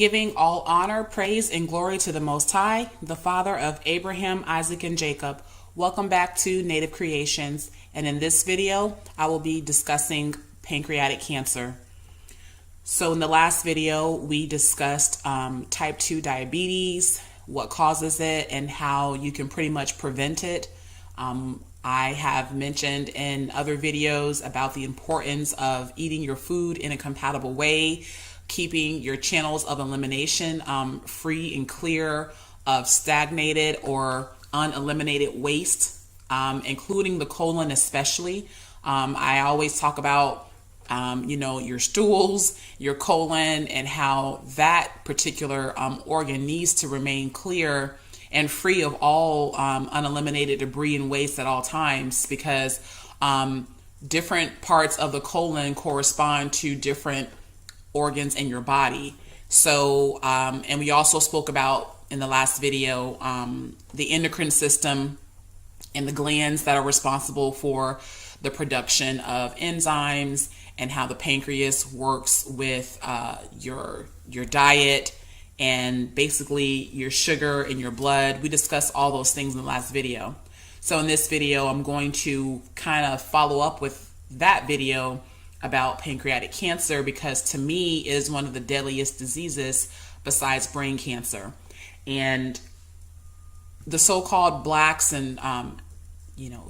Giving all honor, praise, and glory to the Most High, the Father of Abraham, Isaac, and Jacob. Welcome back to Native Creations, and in this video, I will be discussing pancreatic cancer. So in the last video, we discussed type 2 diabetes, what causes it, and how you can pretty much prevent it. I have mentioned in other videos about the importance of eating your food in a compatible way, keeping your channels of elimination free and clear of stagnated or uneliminated waste, including the colon especially. I always talk about your stools, your colon, and how that particular organ needs to remain clear and free of all uneliminated debris and waste at all times, because different parts of the colon correspond to different organs in your body. So, and we also spoke about in the last video, the endocrine system and the glands that are responsible for the production of enzymes, and how the pancreas works with your diet and basically your sugar in your blood. We discussed all those things in the last video. So in this video, I'm going to kind of follow up with that video about pancreatic cancer, because to me it is one of the deadliest diseases besides brain cancer. And the so-called blacks and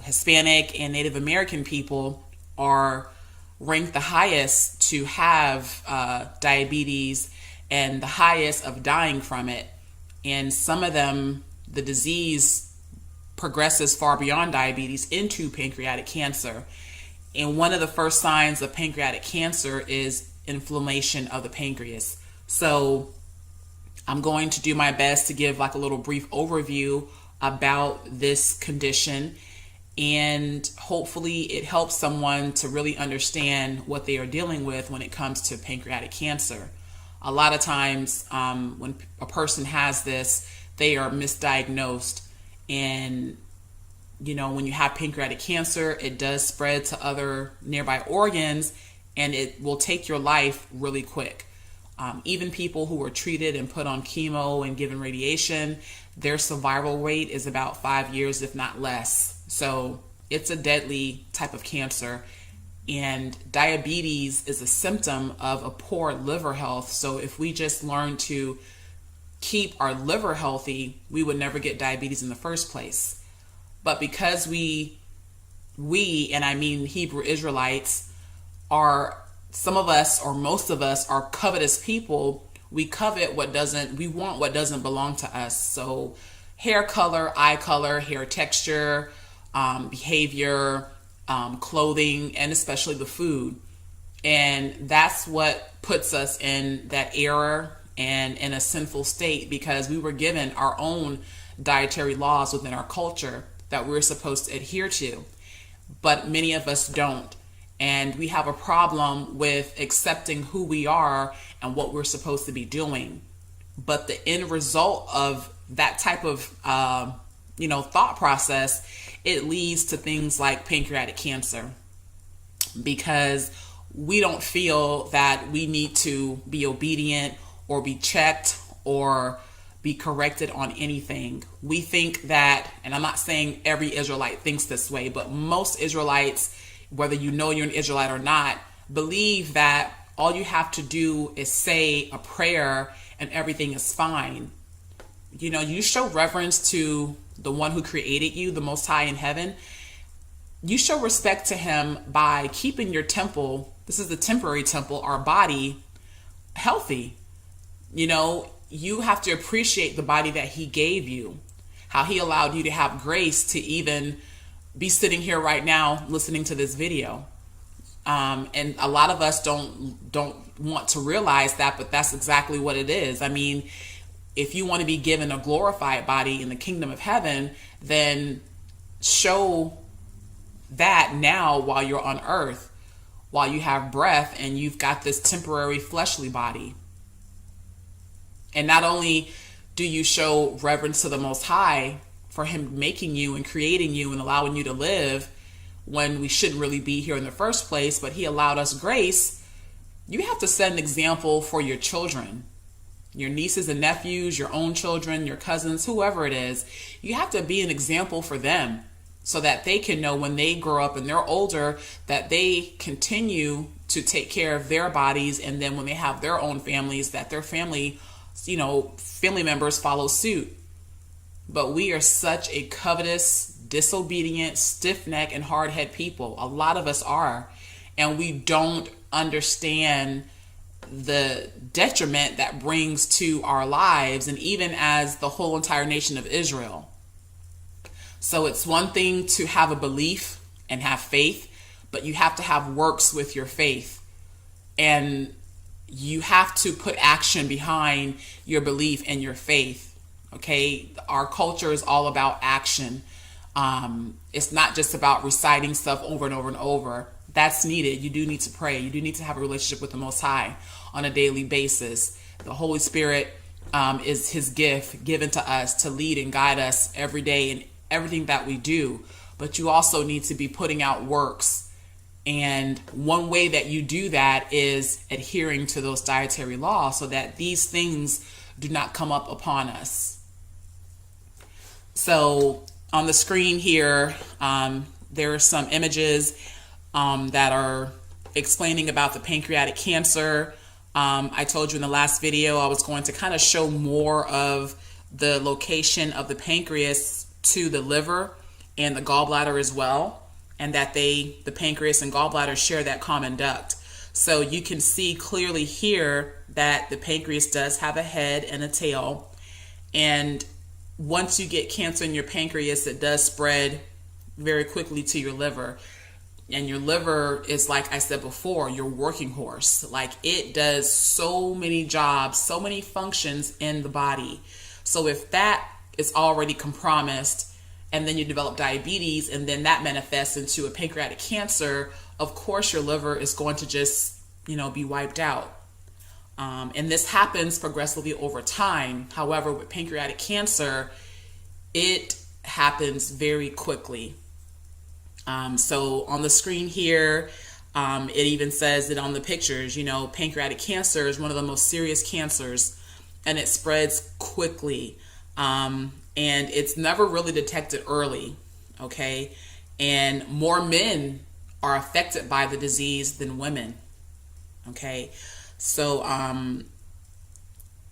Hispanic and Native American people are ranked the highest to have diabetes and the highest of dying from it. And some of them, the disease progresses far beyond diabetes into pancreatic cancer. And one of the first signs of pancreatic cancer is inflammation of the pancreas. So I'm going to do my best to give like a little brief overview about this condition, and hopefully it helps someone to really understand what they are dealing with when it comes to pancreatic cancer. A lot of times when a person has this, they are misdiagnosed, and when you have pancreatic cancer, it does spread to other nearby organs, and it will take your life really quick. Even people who are treated and put on chemo and given radiation, their survival rate is about 5 years, if not less. So it's a deadly type of cancer. And diabetes is a symptom of a poor liver health. So if we just learn to keep our liver healthy, we would never get diabetes in the first place. But because we, and I mean Hebrew Israelites, are, some of us or most of us are covetous people. We covet we want what doesn't belong to us. So hair color, eye color, hair texture, behavior, clothing, and especially the food. And that's what puts us in that error and in a sinful state, because we were given our own dietary laws within our culture that we're supposed to adhere to, but many of us don't. And we have a problem with accepting who we are and what we're supposed to be doing. But the end result of that type of thought process, it leads to things like pancreatic cancer, because we don't feel that we need to be obedient or be checked or be corrected on anything. We think that, and I'm not saying every Israelite thinks this way, but most Israelites, whether you know you're an Israelite or not, believe that all you have to do is say a prayer and everything is fine. You show reverence to the one who created you, the Most High in heaven. You show respect to him by keeping your temple, this is the temporary temple, our body, healthy. You have to appreciate the body that he gave you, how he allowed you to have grace to even be sitting here right now listening to this video. And a lot of us don't want to realize that, but that's exactly what it is. I mean, if you want to be given a glorified body in the kingdom of heaven, then show that now while you're on earth, while you have breath and you've got this temporary fleshly body. And not only do you show reverence to the Most High for him making you and creating you and allowing you to live when we shouldn't really be here in the first place, but he allowed us grace. You have to set an example for your children. your nieces and nephews, your own children, your cousins, whoever it is. You have to be an example for them so that they can know when they grow up and they're older that they continue to take care of their bodies, and then when they have their own families, that their family, family members follow suit. But we are such a covetous, disobedient, stiff-necked, and hard-headed people. A lot of us are. And we don't understand the detriment that brings to our lives, and even as the whole entire nation of Israel. So it's one thing to have a belief and have faith, but you have to have works with your faith. And you have to put action behind your belief and your faith. Okay, our culture is all about action. It's not just about reciting stuff over and over and over. That's needed. You do need to pray. You do need to have a relationship with the Most High on a daily basis. The Holy Spirit is His gift given to us to lead and guide us every day in everything that we do. But you also need to be putting out works. And one way that you do that is adhering to those dietary laws so that these things do not come up upon us. So on the screen here, there are some images that are explaining about the pancreatic cancer. I told you in the last video I was going to kind of show more of the location of the pancreas to the liver and the gallbladder as well, and that the pancreas and gallbladder share that common duct. So you can see clearly here that the pancreas does have a head and a tail, and once you get cancer in your pancreas, it does spread very quickly to your liver. And your liver is, like I said before, your working horse. Like, it does so many jobs, so many functions in the body. So if that is already compromised, and then you develop diabetes, and then that manifests into a pancreatic cancer, of course your liver is going to just, be wiped out. And this happens progressively over time. However, with pancreatic cancer, it happens very quickly. So on the screen here, it even says it on the pictures, pancreatic cancer is one of the most serious cancers, and it spreads quickly. And it's never really detected early. Okay. And more men are affected by the disease than women. Okay. So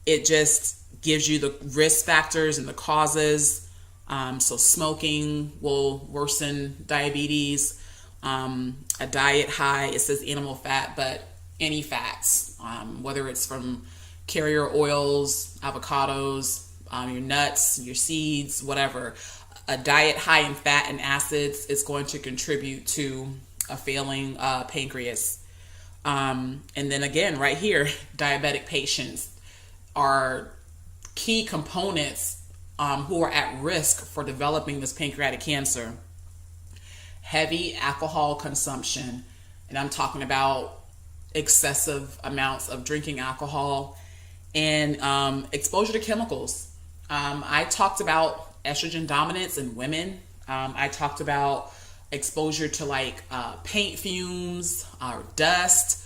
it just gives you the risk factors and the causes. So smoking will worsen diabetes. A diet high, it says animal fat, but any fats, whether it's from carrier oils, avocados, your nuts, your seeds, whatever. A diet high in fat and acids is going to contribute to a failing pancreas. And then again, right here, diabetic patients are key components who are at risk for developing this pancreatic cancer. Heavy alcohol consumption, and I'm talking about excessive amounts of drinking alcohol, and exposure to chemicals. I talked about estrogen dominance in women. I talked about exposure to paint fumes or dust,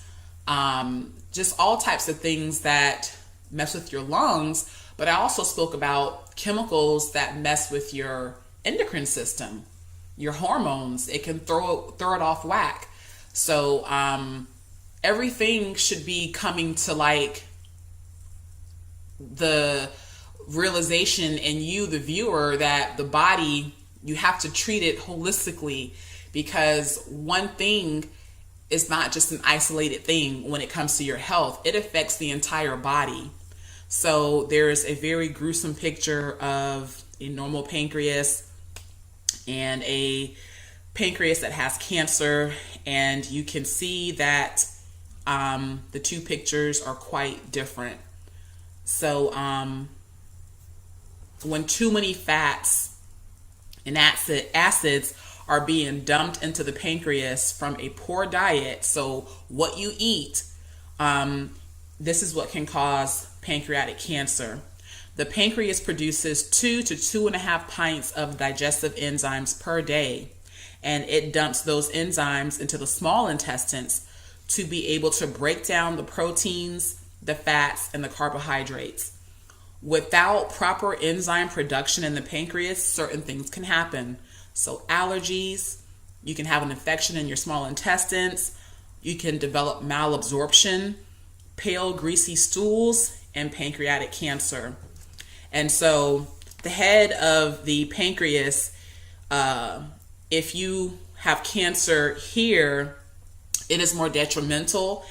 just all types of things that mess with your lungs. But I also spoke about chemicals that mess with your endocrine system, your hormones. It can throw it off whack. So everything should be coming to the realization in you, the viewer, that the body, you have to treat it holistically, because one thing is not just an isolated thing when it comes to your health. It affects the entire body. So there's a very gruesome picture of a normal pancreas and a pancreas that has cancer, and you can see that the two pictures are quite different. So when too many fats and acids are being dumped into the pancreas from a poor diet, so what you eat, this is what can cause pancreatic cancer. The pancreas produces 2 to 2.5 pints of digestive enzymes per day, and it dumps those enzymes into the small intestines to be able to break down the proteins the fats, and the carbohydrates. Without proper enzyme production in the pancreas, certain things can happen. So allergies, you can have an infection in your small intestines, you can develop malabsorption, pale greasy stools, and pancreatic cancer. And so the head of the pancreas, if you have cancer here, it is more detrimental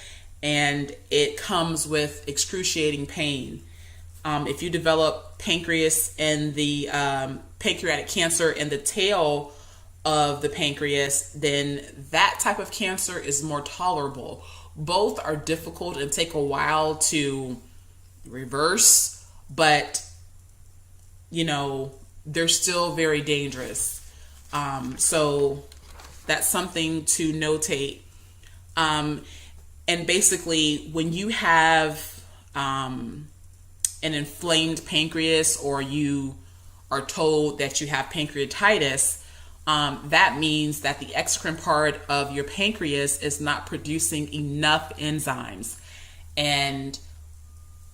and it comes with excruciating pain. If you develop pancreatic cancer in the tail of the pancreas, then that type of cancer is more tolerable. Both are difficult and take a while to reverse, but they're still very dangerous. So that's something to notate. And basically, when you have an inflamed pancreas, or you are told that you have pancreatitis, that means that the exocrine part of your pancreas is not producing enough enzymes. And,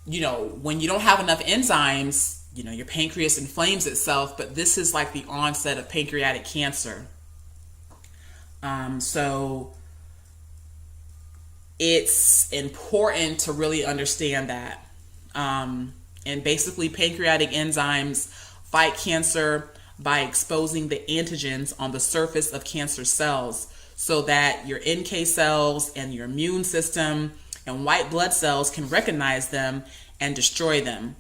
when you don't have enough enzymes, your pancreas inflames itself, but this is like the onset of pancreatic cancer. So it's important to really understand that. And basically, pancreatic enzymes fight cancer by exposing the antigens on the surface of cancer cells so that your NK cells and your immune system and white blood cells can recognize them and destroy them.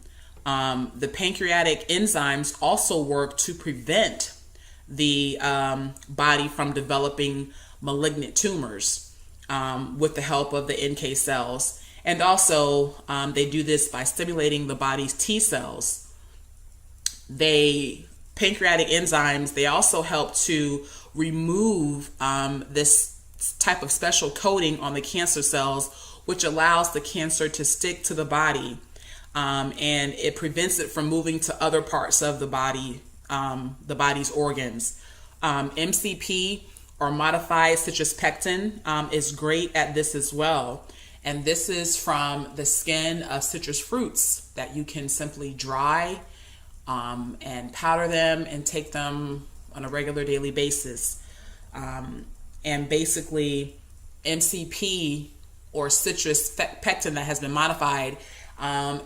The pancreatic enzymes also work to prevent the body from developing malignant tumors with the help of the NK cells. And also, they do this by stimulating the body's T cells. Pancreatic enzymes, they also help to remove this type of special coating on the cancer cells, which allows the cancer to stick to the body. And it prevents it from moving to other parts of the body, the body's organs. MCP, or modified citrus pectin, is great at this as well. And this is from the skin of citrus fruits that you can simply dry and powder them and take them on a regular daily basis. And basically, MCP, or citrus pectin that has been modified,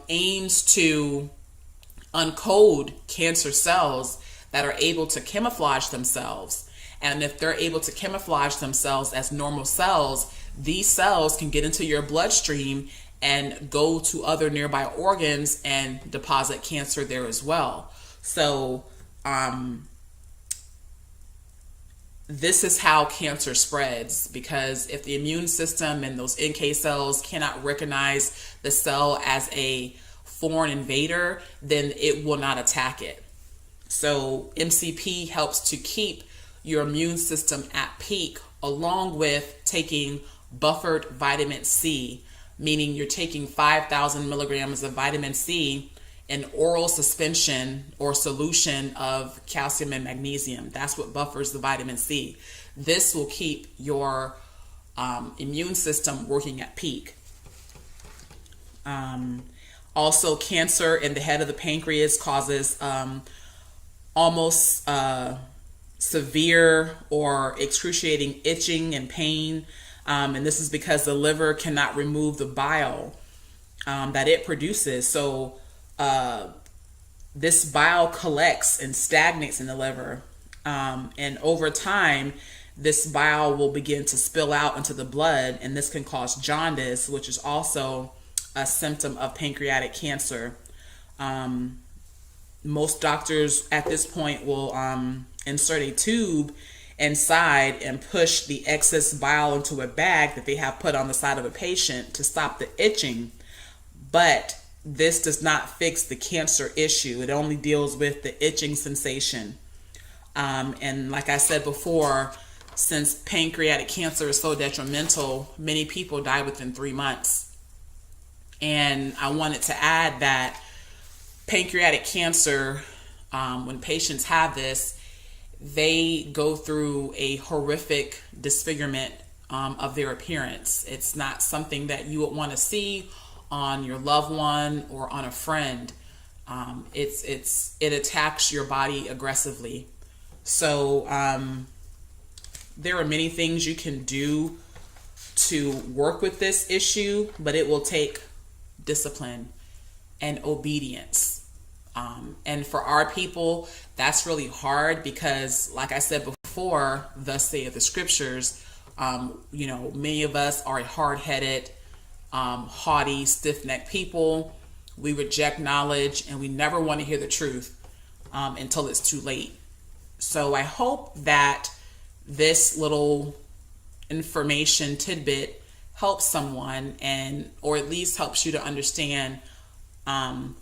aims to uncode cancer cells that are able to camouflage themselves. And if they're able to camouflage themselves as normal cells, these cells can get into your bloodstream and go to other nearby organs and deposit cancer there as well. So this is how cancer spreads, because if the immune system and those NK cells cannot recognize the cell as a foreign invader, then it will not attack it. So MCP helps to keep your immune system at peak, along with taking buffered vitamin C, meaning you're taking 5,000 milligrams of vitamin C in oral suspension or solution of calcium and magnesium. That's what buffers the vitamin C. This will keep your immune system working at peak. Also, cancer in the head of the pancreas causes almost severe or excruciating itching and pain. And this is because the liver cannot remove the bile that it produces. So this bile collects and stagnates in the liver. And over time, this bile will begin to spill out into the blood, and this can cause jaundice, which is also a symptom of pancreatic cancer. Most doctors at this point will insert a tube inside and push the excess bile into a bag that they have put on the side of a patient to stop the itching. But this does not fix the cancer issue. It only deals with the itching sensation. And like I said before, since pancreatic cancer is so detrimental, many people die within 3 months. And I wanted to add that pancreatic cancer, when patients have this, they go through a horrific disfigurement of their appearance. It's not something that you would want to see on your loved one or on a friend, it attacks your body aggressively. So there are many things you can do to work with this issue, but it will take discipline and obedience. And for our people, that's really hard because, like I said before, thus saith the scriptures, many of us are hard-headed, haughty, stiff-necked people. We reject knowledge and we never want to hear the truth until it's too late. So I hope that this little information tidbit helps someone, or at least helps you to understand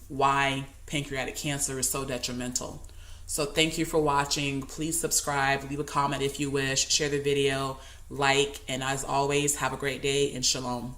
why pancreatic cancer is so detrimental. So thank you for watching. Please subscribe, leave a comment if you wish, share the video, like, and as always, have a great day and shalom.